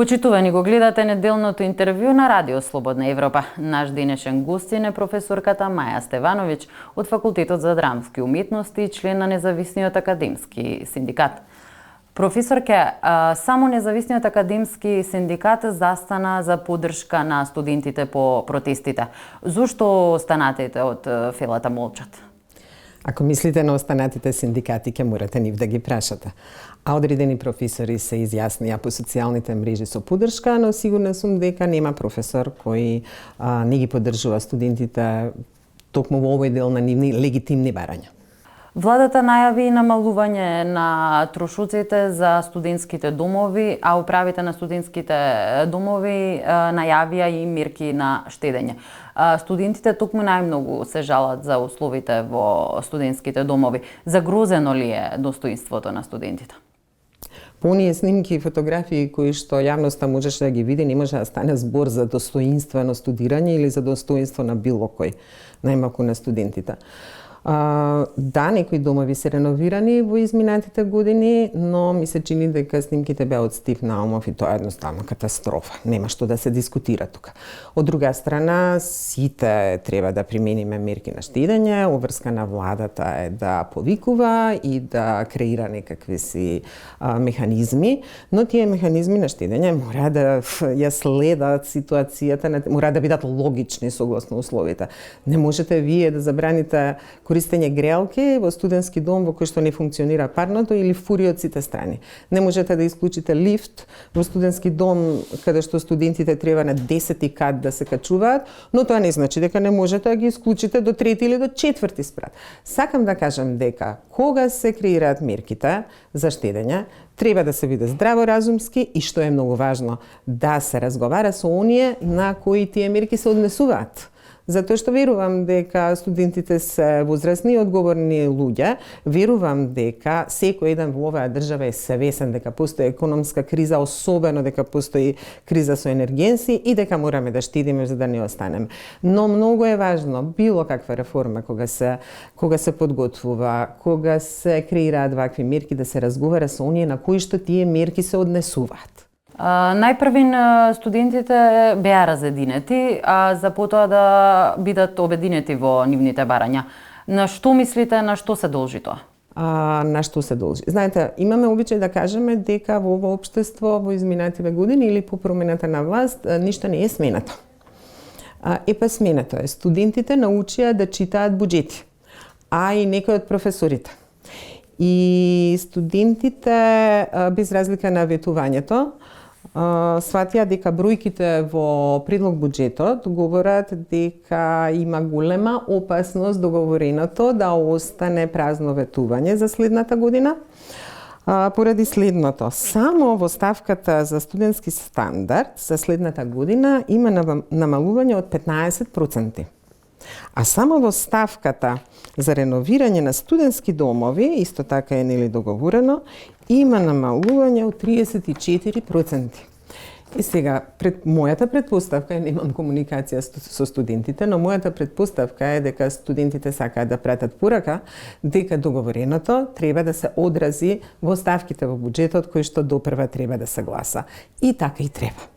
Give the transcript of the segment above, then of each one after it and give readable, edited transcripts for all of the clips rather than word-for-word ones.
Почитувани, го гледате неделното интервју на Радио Слободна Европа. Наш денешен гостин е професорката Маја Стевановиќ од Факултетот за драмски уметности и член на Независниот академски синдикат. Професорке, само Независниот академски синдикат застана за поддршка на студентите по протестите. Зошто останатите од фелата молчат? Ако мислите на останатите синдикати, ќе морате нив да ги прашате. А одредени професори се изјаснија по социјалните мрежи со поддршка, но сигурна сум дека нема професор кој не ги поддржува студентите токму во овој дел на нивни легитимни барања. Владата најави намалување на трошоците за студентските домови, а управите на студентските домови најавија и мерки на штедење. Студентите токму најмногу се жалат за условите во студентските домови. Загрозено ли е достоинството на студентите? По оние снимки и фотографии кои што јавноста можеше да ги види, не може да стане збор за достоинствено студирање или за достоинство на било кој, најмалку на студентите. Да, некои домови се реновирани во изминатите години, но ми се чини дека снимките беа од Стив Наумов и тоа е едноставно катастрофа. Нема што да се дискутира тука. Од друга страна, сите треба да примениме мерки на штедење, обврска на владата е да повикува и да креира некакви си механизми, но тие механизми на штедење мора да ја следат ситуацијата, мора да бидат логични согласно условите. Не можете вие да забраните користење греалки во студентски дом во кој што не функционира парното или фури од сите страни. Не можете да исклучите лифт во студентски дом каде што студентите треба на 10-ти кат да се качуваат, но тоа не значи дека не можете да ги исклучите до 3-ти или до 4-ти спрат. Сакам да кажам дека кога се креираат мерките за штедење, треба да се биде здраворазумски и што е многу важно, да се разговара со оние на кои тие мерки се однесуваат. Затоа што верувам дека студентите се возрастни и одговорни луѓе, верувам дека секој еден во оваа држава е свесен дека постои економска криза, особено дека постои криза со енергенси и дека мораме да штедиме за да не останеме. Но многу е важно било каква реформа кога се подготвува, кога се креираат вакви мерки, да се разговара со оние на кои што тие мерки се однесуваат. Најпрвин студентите беа разединети, за потоа да бидат обединети во нивните барања. На што мислите, на што се должи тоа? На што се должи? Знаете, имаме обичај да кажеме дека во ово општество во изминативе години или по промената на власт ништо не е сменато. Сменато е. Студентите научија да читаат буџети, а и некои од професорите. И студентите, без разлика на ветувањето, сватија дека бројките во предлог буџетот говорат дека има голема опасност договореното да остане празно ветување за следната година. Поради следното, само во ставката за студентски стандард за следната година има намалување од 15%. А само во ставката за реновирање на студентски домови, исто така е нели договорено, има намалување од 34%. И сега, мојата предпоставка е, немам комуникација со студентите, но мојата предпоставка е дека студентите сакаат да пратат порака, дека договореното треба да се одрази во ставките во буџетот кои што допрва треба да се гласа. И така и треба.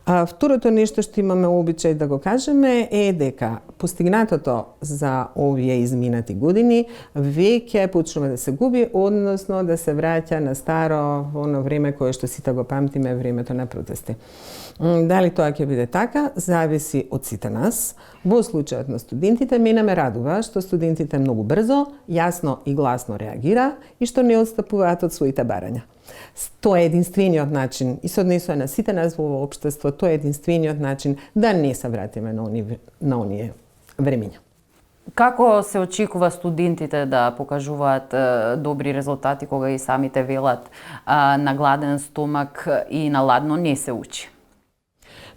Второто нешто што имаме обичај да го кажеме е дека постигнатото за овие изминати години веќе почнува да се губи, односно да се враќа на старо оно време кое што сите го памтиме, времето на протести. Дали тоа ќе биде така, зависи од сите нас. Во случајот на студентите, мене ме радува што студентите многу брзо, јасно и гласно реагира и што не отстапуваат од своите барања. Тоа е единствениот начин и се однесува на сите нас во општество, тоа е единствениот начин да не се вратиме на оние времиња. Како се очекува студентите да покажуваат добри резултати кога и самите велат на гладен стомак и на ладно не се учи?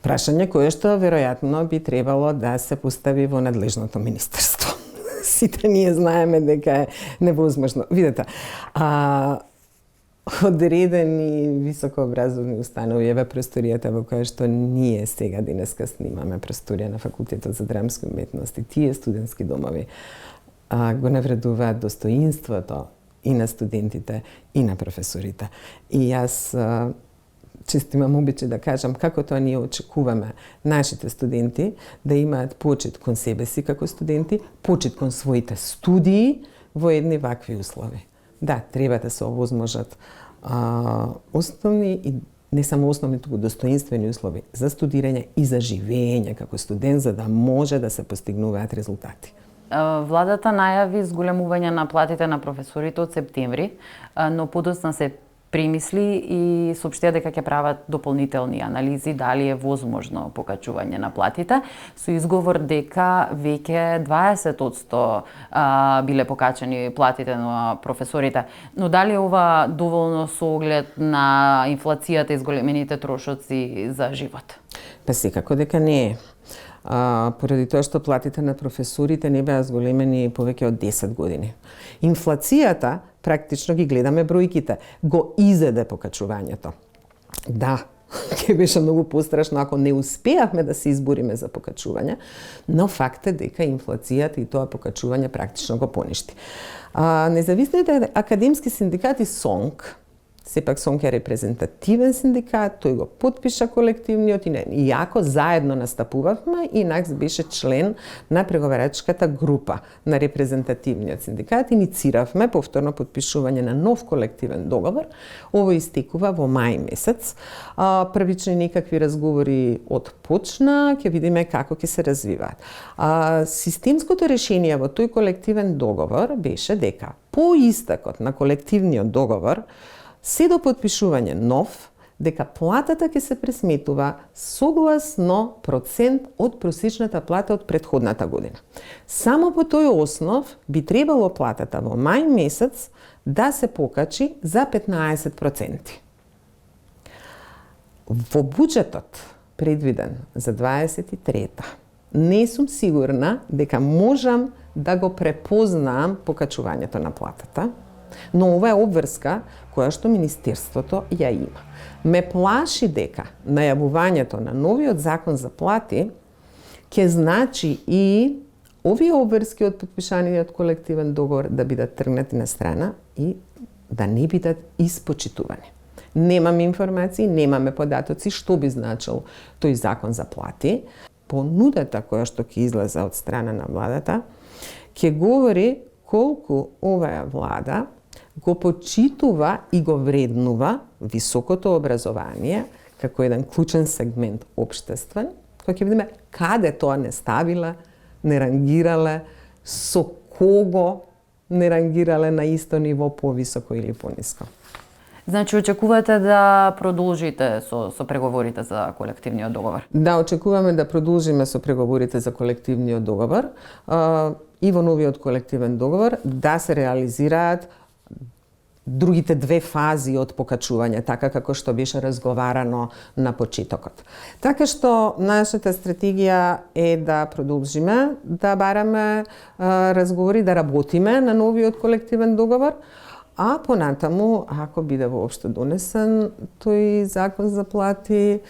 Прашање кое што веројатно би требало да се постави во надлежното министерство. Сите ние знаеме дека е невозможно. Видете, одредени високообразовни установи, еве просторијата во која што ние сега денеска снимаме, просторија на Факултетот за драмски уметности, тие студентски домови го навредуваат достоинството и на студентите и на професорите. И јас често имам обичај да кажам како тоа ние очекуваме нашите студенти да имаат почит кон себе си како студенти, почит кон своите студии во едни вакви услови. Да, треба да се овозможат основни и не само основни, туку достоинствени услови за студирање и за живење како студент, за да може да се постигнуваат резултати. Владата најави зголемување на платите на професорите од септември, но подоцна се премисли и соопштија дека ќе прават дополнителни анализи дали е возможно покачување на платите, со изговор дека веќе 20% биле покачени платите на професорите. Но дали е ова доволно со оглед на инфлацијата и зголемените трошоци за живот? Па секако дека не е. Поради тоа што платите на професорите не беа зголемени повеќе од 10 години. Инфлацијата, практично ги гледаме бројките, го изеде покачувањето. Да, ќе беше многу пострашно ако не успеавме да се избориме за покачување, но факт е дека инфлацијата и тоа покачување практично го поништи. Независните академски синдикати СОНК, сепак СОНК е репрезентативен синдикат, тој го потпиша колективниот и јако заедно настапувавме и НАКС беше член на преговарачката група на репрезентативниот синдикат. Иницииравме повторно потпишување на нов колективен договор. Ово истекува во мај месец. Првични некакви разговори отпочна, ќе видиме како ќе се развиваат. Системското решение во тој колективен договор беше дека по истекот на колективниот договор се до потпишување нов, дека платата ќе се пресметува согласно процент од просечната плата од претходната година. Само по тој основ би требало платата во мај месец да се покачи за 15%. Во буџетот предвиден за 23-та, не сум сигурна дека можам да го препознаам покачувањето на платата, но ова е обврска која што Министерството ја има. Ме плаши дека најавувањето на новиот закон за плати ќе значи и овие обврски од потпишаниот колективен договор да бидат тргнати на страна и да не бидат испочитувани. Немам информации, немаме податоци што би значил тој закон за плати. Понудата која што ќе излезе од страна на владата ќе говори колку оваа влада го почитува и го вреднува високото образование како еден клучен сегмент општествен, кој ќе видиме каде тоа не ставила, не рангирале, со кого не рангирале на исто ниво, повисоко или пониско. Значи, очекувате да продолжите со преговорите за колективниот договор? Да, очекуваме да продолжиме со преговорите за колективниот договор и во новиот колективен договор да се реализираат другите две фази од покачување, така како што беше разговарано на почетокот. Така што нашата стратегија е да продолжиме, да бараме разговори, да работиме на новиот колективен договор, а понатаму, ако биде воопшто донесен тој закон за плати,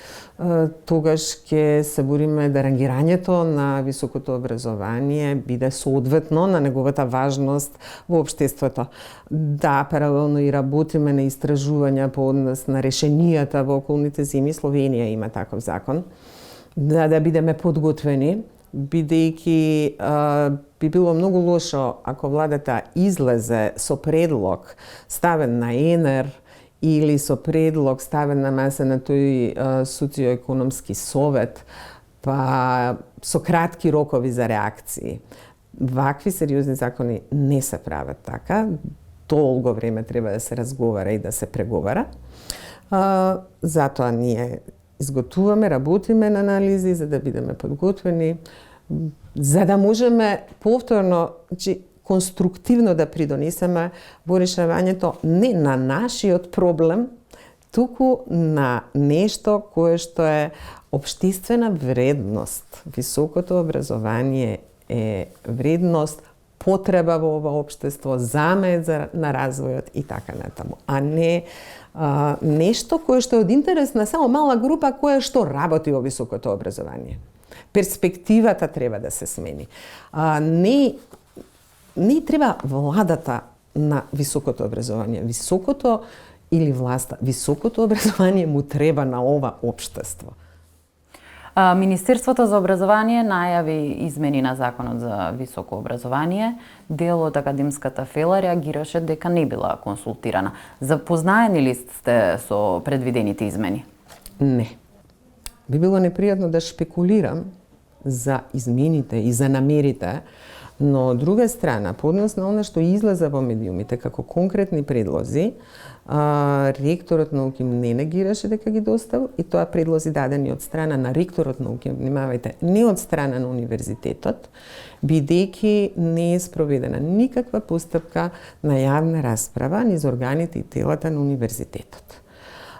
тогаш ќе се бориме да рангирањето на високото образование биде соодветно на неговата важност во општеството. Да, паралелно и работиме на истражувања по однос на решенијата во околните земји. Словенија има таков закон. Да бидеме подготвени, бидејќи би било многу лошо ако владата излезе со предлог ставен на ЕНЕР или со предлог ставен на маса на тој социоекономски совет, па со кратки рокови за реакции. Вакви сериозни закони не се прават така. Долго време треба да се разговара и да се преговара. Затоа ние изготвуваме, работиме на анализи за да бидеме подготвени, за да можеме повторно, конструктивно да придонесеме во решавањето не на нашиот проблем, туку на нешто кое што е општествена вредност. Високото образование е вредност, потреба во ова општество, замет на развојот и така натаму, а не нешто кое што е од интерес на само мала група која што работи во високото образование. Перспективата треба да се смени. Не треба владата на високото образование. Високото или власта. Високото образование му треба на ова општество. Министерството за образование најави измени на Законот за високо образование. Дел од академската фела реагираше дека не била консултирана. Запознаени ли сте со предвидените измени? Не. Би било непријатно да шпекулирам за измените и за намерите, но од друга страна, по однос на она што излеза во медиумите како конкретни предлози, ректорот на УКИМ не негираше дека ги доставил и тоа предлози дадени од страна на ректорот на УКИМ, внимавајте, не од страна на универзитетот, бидејќи не е спроведена никаква постапка на јавна расправа низ органите и телата на универзитетот.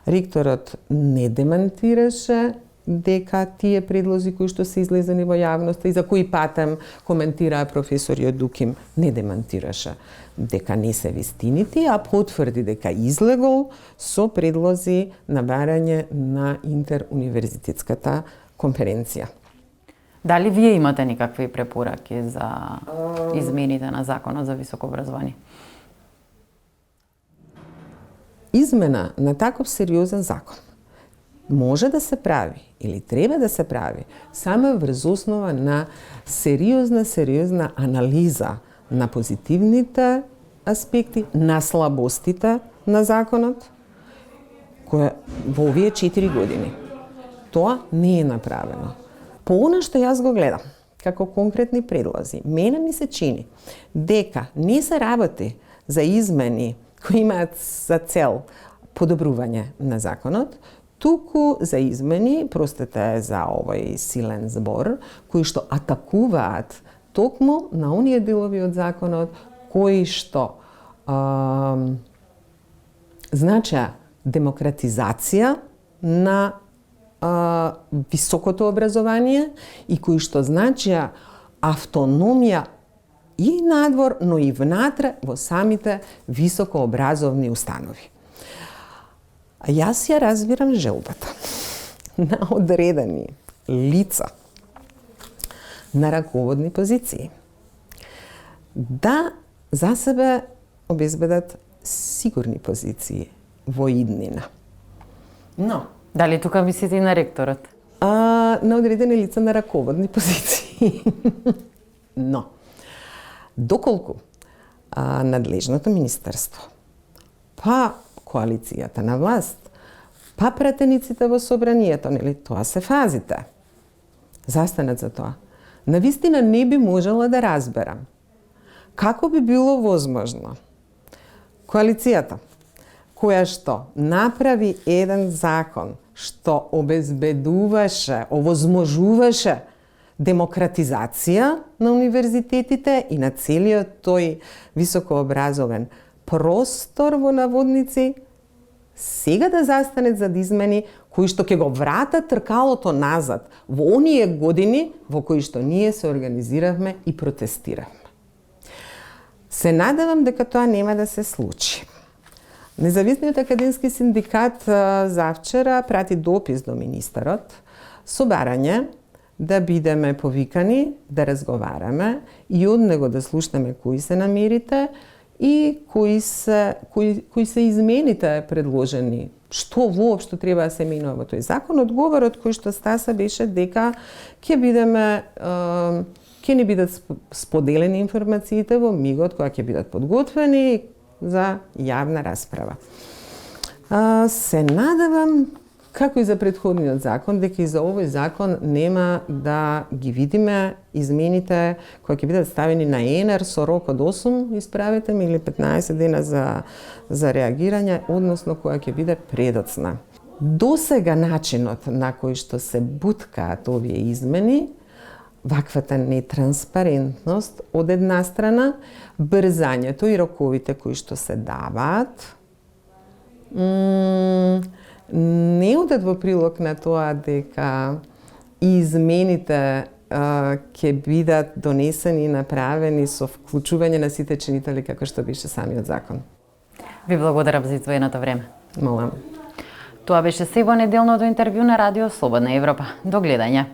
Ректорот не демантираше дека тие предлози кои што се излезени во јавноста и за кои патем коментираа професори од УКИМ, не демантираше дека не се вистините, а потврди дека излегол со предлози на барање на интеруниверзитетската конференција. Дали вие имате никакви препораки за измените на Законот за високо образование? Измена на таков сериозен закон може да се прави или треба да се прави само врз основа на сериозна анализа на позитивните аспекти, на слабостите на законот, која во овие 4 години. Тоа не е направено. По она што јас го гледам, како конкретни предлози, мене ми се чини дека не се работи за измени кои имаат за цел подобрување на законот, туку за измени, простете за овој силен збор, кои што атакуваат токму на оние делови од законот кои што значеа демократизација на високото образование и кои што значеа автономија и надвор, но и внатре во самите високообразовни установи. А јас ја разбирам желбата на одредени лица на раководни позиции да за себе обезбедат сигурни позиции во иднина. Но дали тука мислите и на ректорот? На одредени лица на раководни позиции. Но доколку надлежното министерство, па коалицијата на власт, па пратениците во собранието, нели, тоа се фазите, застанат за тоа. Навистина не би можела да разберам како би било возможно коалицијата, која што направи еден закон што обезбедуваше, овозможуваше демократизација на универзитетите и на целиот тој високообразовен простор во наводници, сега да застанет за измени кои што ќе го вратат тркалото назад во оние години во кои што ние се организиравме и протестиравме. Се надевам дека тоа нема да се случи. Независниот академски синдикат завчера прати допис до министерот со барање да бидеме повикани, да разговараме и од него да слушнеме кои се намерите и кои се измените предложени. Што воопшто треба да се менува во тој закон? Одговорот кој што стаса беше дека ќе не бидат споделени информациите во мигот кога ќе бидат подготвени за јавна расправа. Се надевам, како и за претходниот закон, дека и за овој закон нема да ги видиме измените кои ќе бидат ставени на ЕНР со рок од 8, исправете ми, или 15 дена за реагирање, односно која ќе биде предоцна. Досега начинот на кој што се буткаат овие измени, ваквата нетранспарентност од една страна, брзањето и роковите кои што се даваат, не одат во прилог на тоа дека измените ќе бидат донесени и направени со вклучување на сите чинители како што беше самиот закон. Ви благодарам за издвоеното време. Молам. Тоа беше се во неделното интервју на Радио Слободна Европа. До гледање.